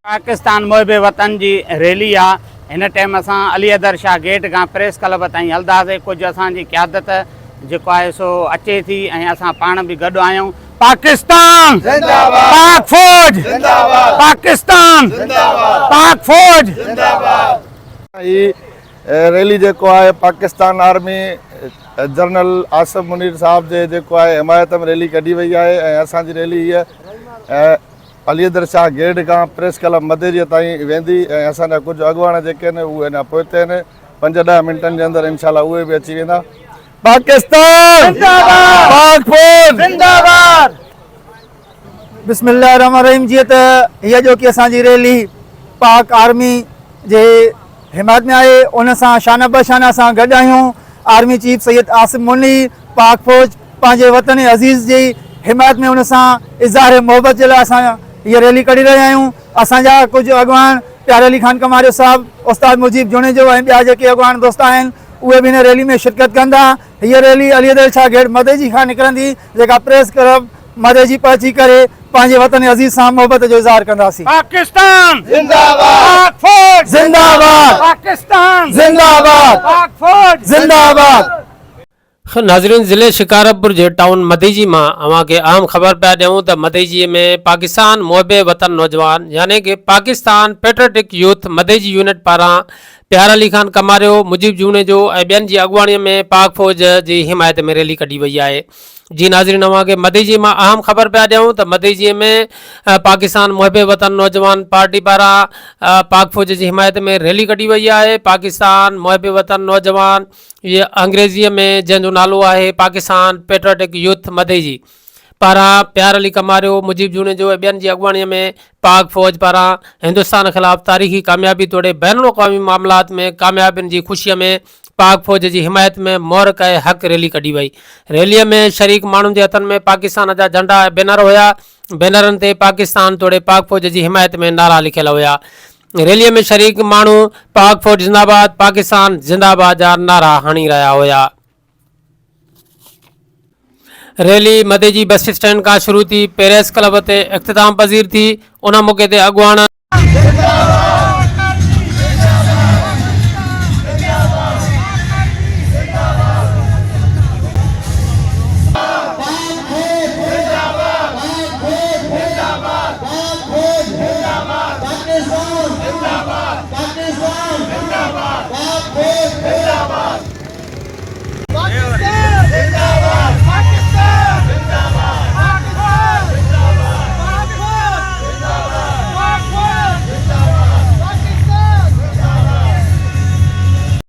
पाकिस्तान मुहिब वतन जी रैली आ। In time असां अली अदर शाह गेट खां प्रेस क्लब ताईं हलंदासीं। कुछ असांजी क़यादत जेको आहे सो अचे थी ऐं असां पाण बि गॾु आहियूं। पाकिस्तान जिंदाबाद, पाक फौज जिंदाबाद, पाकिस्तान जिंदाबाद, पाक फौज जिंदाबाद। ये रैली जेको आहे पाकिस्तान आर्मी जनरल आसिफ मुनीर साहब जे जेको आहे हिमायत में रैली कढी वई आहे ऐं असांजी रैली हीअ अली अदर शाह गेट खां प्रेस क्लब मदेरीअ ताईं वेंदी ऐं असांजा कुझु अॻुवान जेके आहिनि उहे अञा पहुते आहिनि। 5-10 मिंटनि जे अंदरि इनशाला उहे बि अची वेंदा। पाकिस्तान जिंदाबाद, पाक फौज जिंदाबाद। बिस्मिल्लाहिर्रहमानिर्रहीम। जी त हीअ जो कि असांजी रैली पाक आर्मी जे हिमायत में आहे, उन सां शान बशाना सां गॾु आहियूं। आर्मी चीफ सैयद आसिफ मुनीर पाक फौज पंहिंजे वतन अज़ीज़ जी हिमायत में उन सां इज़हार मोहब्बत जे लाइ असां हीअ रैली कढी रहिया आहियूं। असांजा कुझु अॻुवान प्यारे अली खान कमारियो साहब, उस्ताद मुजीब जुणेजो ऐं ॿिया जेके अॻुवान दोस्त आहिनि उहे बि हिन रैली में शिरकत कंदा। हीअ रैली अली अदर शाह गेट मदेजी खां निकिरंदी, जेका प्रेस क्लब मदेजी पहुची करे पंहिंजे वतन अज़ीज़ सां मोहब्बत जो इज़हार कंदासीं। पाकिस्तान जिंदाबाद, पाक फौज जिंदाबाद, पाकिस्तान जिंदाबाद, पाक फौज जिंदाबाद। नाज़रीन, ज़िले शिकारपुर जे टाउन मदीजी मां अवां खे अहम ख़बर पिया ॾियूं त मदीजी में पाकिस्तान मुहिब वतन नौजवान यानी कि पाकिस्तान पेट्रियोटिक यूथ मदीजी यूनिट पारां प्यार अली खान कमारियो, मुजीब जुणेजो ऐं ॿियनि जी अॻुवाणीअ में पाक फ़ौज जी हिमायत में रैली कढी वई आहे। जी नाज़रीन, अवां खे मदीजी मां अहम ख़बर पिया ॾियूं त मदीजीअ में पाकिस्तान मुहिब वतन नौजवान पार्टी पारां पाक फ़ौज जी हिमायत में रैली कढी वई आहे। पाकिस्तान मुहिब वतन नौजवान ये अंग्रेज़ीअ में जंहिंजो नालो आहे पाकिस्तान पेट्रियोटिक यूथ मदीजी पारां प्यार अली कमारियो, मुजीब जुणेजो ऐं ॿियनि जी अॻुवाणीअ में पाक फ़ौज पारां हिंदुस्तान ख़िलाफ़ तारीख़ी कामयाबी तोड़े बैन अवी मामलात में कामयाबियुनि जी ख़ुशीअ में पाक फ़ौज जी हिमायत में मोहरक ऐं हक़ रैली कढी वई। रैलीअ में शरीक माण्हुनि जे हथनि में पाकिस्तान जा झंडा ऐं बैनर हुया। बैनरनि ते पाकिस्तान तोड़े पाक फ़ौज जी हिमायत में नारा लिखियल हुया। रैलीअ में शरीक माण्हू पाक फ़ौज जिंदाबाद, पाकिस्तान जिंदाबाद जा नारा हणी रहिया हुया। रैली मदेजी बस स्टैंड का शुरू थी, प्रेस क्लब ते इख्तिताम पज़ीर थी। उन मौके ते अॻुवान